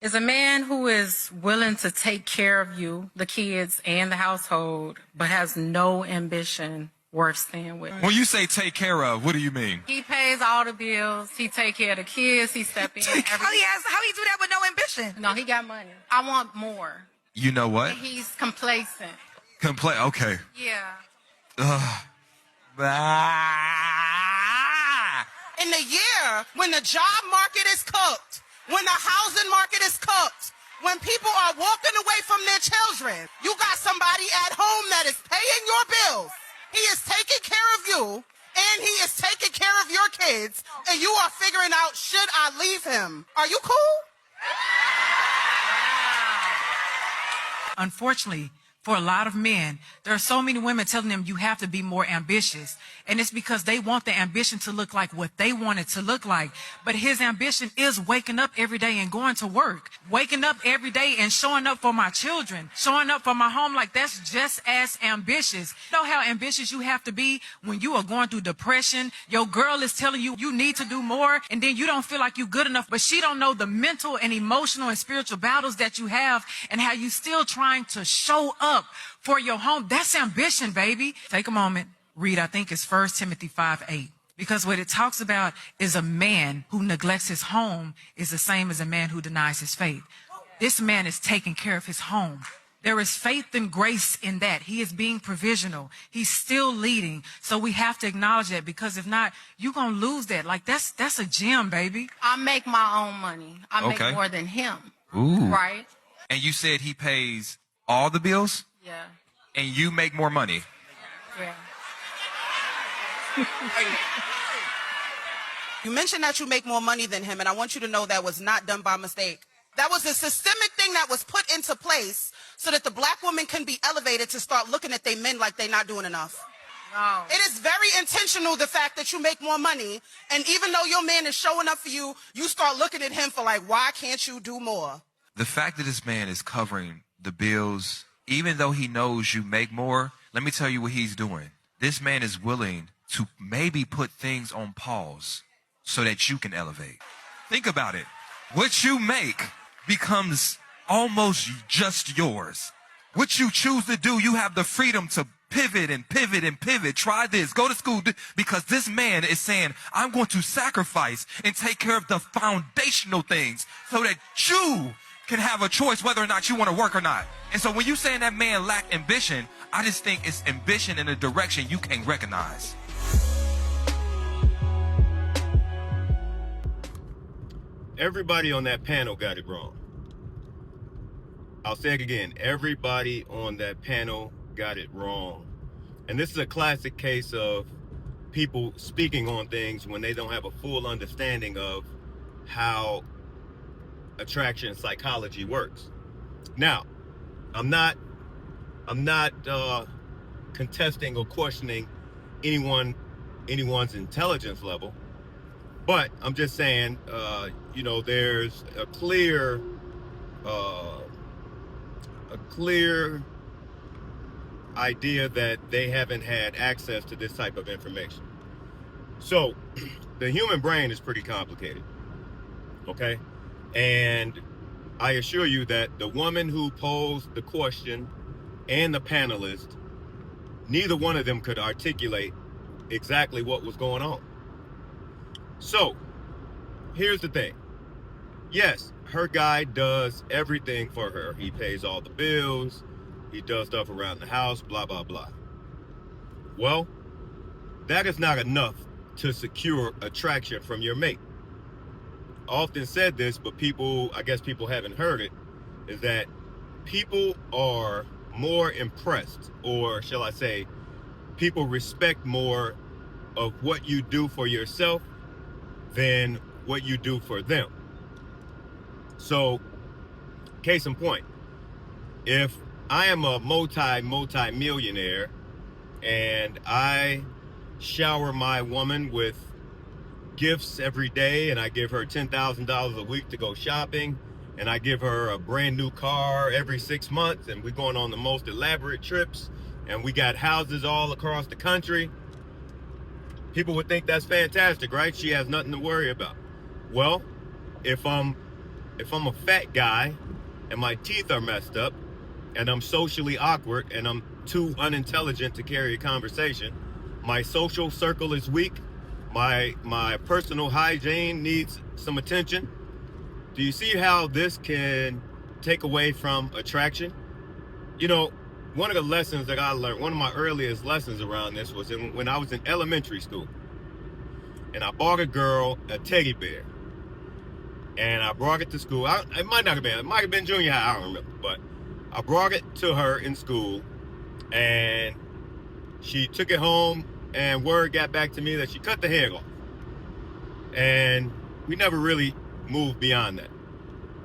is a man who is willing to take care of you, the kids, and the household, but has no ambition worth staying with. When you say take care of, what do you mean? He pays all the bills. He take care of the kids. He step in. How he do that with no ambition? No, he got money. I want more. You know what? And he's complacent. Okay. Yeah. In the year when the job market is cooked, when the housing market is cooked, when people are walking away from their children, you got somebody at home that is paying your bills. He is taking care of you, and he is taking care of your kids, and you are figuring out, should I leave him? Are you cool? Unfortunately, for a lot of men, there are so many women telling them you have to be more ambitious. And it's because they want the ambition to look like what they want it to look like. But his ambition is waking up every day and going to work. Waking up every day and showing up for my children. Showing up for my home. Like, that's just as ambitious. You know how ambitious you have to be when you are going through depression? Your girl is telling you you need to do more, and then you don't feel like you're good enough. But she don't know the mental and emotional and spiritual battles that you have and how you still trying to show up for your home. That's ambition, baby. Take a moment, read, I think it's 1 Timothy 5:8. Because what it talks about is a man who neglects his home is the same as a man who denies his faith. This man is taking care of his home. There is faith and grace in that. He is being provisional. He's still leading. So we have to acknowledge that, because if not, you're going to lose that. Like, that's a gem, baby. I make my own money. I make Okay. more than him. Ooh. Right? And you said he pays all the bills, Yeah. and you make more money. Yeah. You mentioned that you make more money than him, and I want you to know that was not done by mistake. That was a systemic thing that was put into place so that the black woman can be elevated to start looking at their men like they're not doing enough. No. It is very intentional, the fact that you make more money, and even though your man is showing up for you, you start looking at him for like, why can't you do more? The fact that this man is covering the bills, even though he knows you make more, let me tell you what he's doing. This man is willing to maybe put things on pause so that you can elevate. Think about it. What you make becomes almost just yours. What you choose to do, you have the freedom to pivot and pivot and pivot. Try this, go to school, because this man is saying, I'm going to sacrifice and take care of the foundational things so that you can have a choice whether or not you want to work or not. And so when you saying that man lacked ambition, I just think it's ambition in a direction you can't recognize. Everybody on that panel got it wrong. I'll say it again. Everybody on that panel got it wrong. And this is a classic case of people speaking on things when they don't have a full understanding of how attraction psychology works. Now, I'm not contesting or questioning anyone's intelligence level, but I'm just saying, there's a clear idea that they haven't had access to this type of information. So, the human brain is pretty complicated, okay? And I assure you that the woman who posed the question and the panelist, neither one of them could articulate exactly what was going on. So, here's the thing. Yes, her guy does everything for her. He pays all the bills. He does stuff around the house, blah, blah, blah. Well, that is not enough to secure attraction from your mate. I often said this, but I guess people haven't heard it, is that people are more impressed, or shall I say, people respect more of what you do for yourself than what you do for them. So, case in point, if I am a multi-millionaire and I shower my woman with gifts every day, and I give her $10,000 a week to go shopping, and I give her a brand new car every 6 months, and we're going on the most elaborate trips, and we got houses all across the country, people would think that's fantastic, right? She has nothing to worry about. Well, if I'm if I'm a fat guy and my teeth are messed up and I'm socially awkward and I'm too unintelligent to carry a conversation, my social circle is weak, my personal hygiene needs some attention. Do you see how this can take away from attraction? You know, one of the lessons that I learned, one of my earliest lessons around this was when I was in elementary school. And I bought a girl a teddy bear. And I brought it to school. It might have been junior high, I don't remember. But I brought it to her in school. And she took it home. And word got back to me that she cut the head off. And we never really moved beyond that.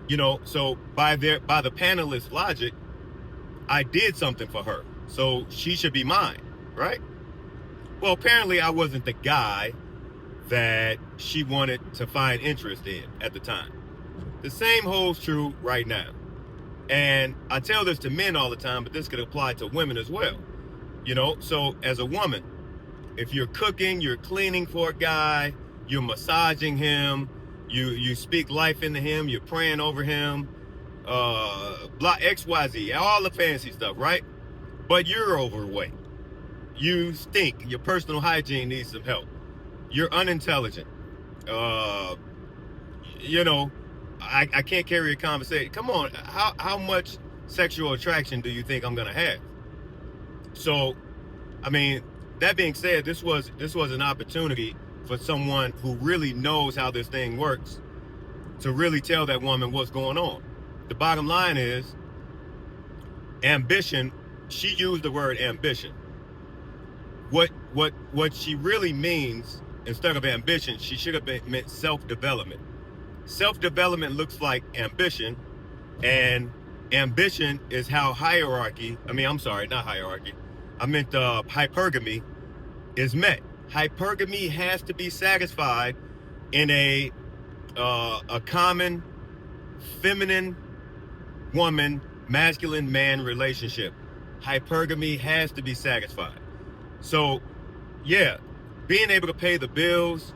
You know, so by the panelist logic, I did something for her. So she should be mine, right? Well, apparently I wasn't the guy that she wanted to find interest in at the time. The same holds true right now. And I tell this to men all the time, but this could apply to women as well. You know, so as a woman, if you're cooking, you're cleaning for a guy, you're massaging him, you speak life into him, you're praying over him, blah, XYZ, all the fancy stuff, right? But you're overweight. You stink. Your personal hygiene needs some help. You're unintelligent. You know, I can't carry a conversation. Come on, how much sexual attraction do you think I'm gonna have? So, I mean, that being said, this was an opportunity for someone who really knows how this thing works to really tell that woman what's going on. The bottom line is ambition. She used the word ambition. What she really means, instead of ambition, she should have meant self-development. Self-development looks like ambition, and ambition is how hypergamy is met. Hypergamy has to be satisfied in a common feminine woman, masculine man relationship. Hypergamy has to be satisfied. So, yeah, being able to pay the bills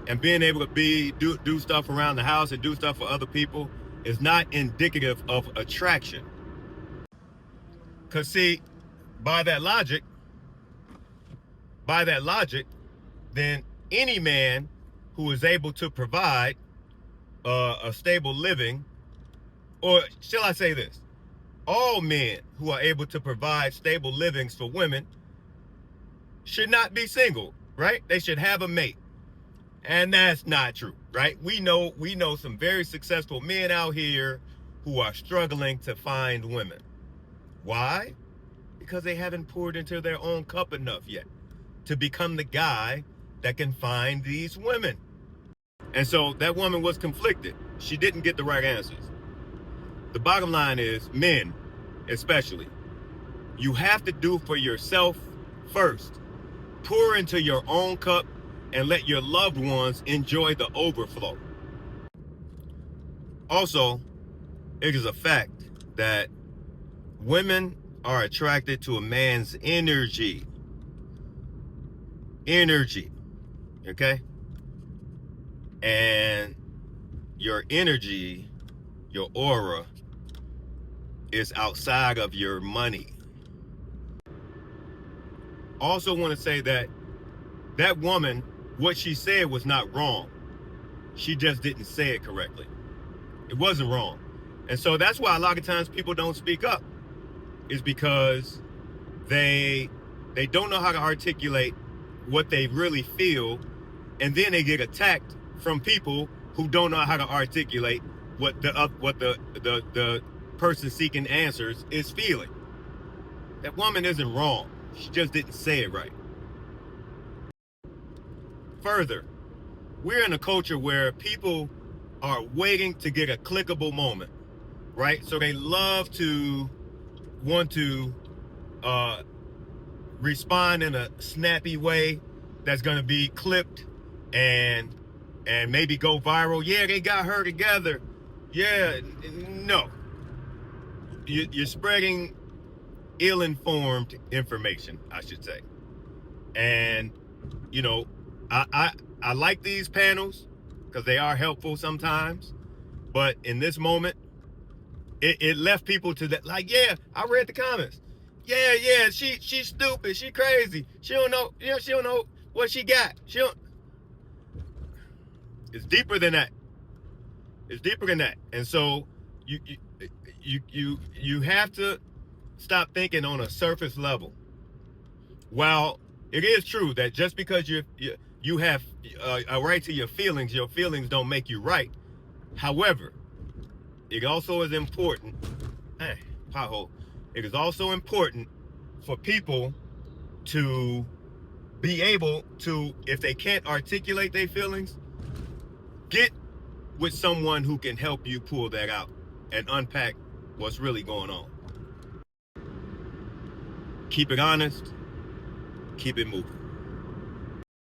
and being able to do stuff around the house and do stuff for other people is not indicative of attraction. Because, see, by that logic, then any man who is able to provide a stable living, or shall I say this, all men who are able to provide stable livings for women should not be single, right? They should have a mate. And that's not true, right? We know some very successful men out here who are struggling to find women. Why? Because they haven't poured into their own cup enough yet to become the guy that can find these women. And so that woman was conflicted. She didn't get the right answers. The bottom line is, men especially, you have to do for yourself first. Pour into your own cup and let your loved ones enjoy the overflow. Also, it is a fact that women are attracted to a man's energy. Okay? And your energy, your aura, is outside of your money. Also want to say that woman, what she said was not wrong. She just didn't say it correctly. It wasn't wrong. And so that's why a lot of times people don't speak up, is because they don't know how to articulate what they really feel, and then they get attacked from people who don't know how to articulate what the person seeking answers is feeling. That woman isn't wrong. She just didn't say it right. Further, we're in a culture where people are waiting to get a clickable moment, right? So they love to want to respond in a snappy way that's going to be clipped and maybe go viral. Yeah, they got her together. Yeah, no. You're spreading ill-informed information, I should say. And, you know, I like these panels because they are helpful sometimes. But in this moment, it left people to that, like, yeah, I read the comments. Yeah, she's stupid, she crazy, she don't know, she don't know what she got. She don't. It's deeper than that. It's deeper than that. And so you have to stop thinking on a surface level. While it is true that just because you have a right to your feelings don't make you right. However, it also is important. Pothole. It is also important for people to be able to, if they can't articulate their feelings, get with someone who can help you pull that out and unpack what's really going on. Keep it honest. Keep it moving.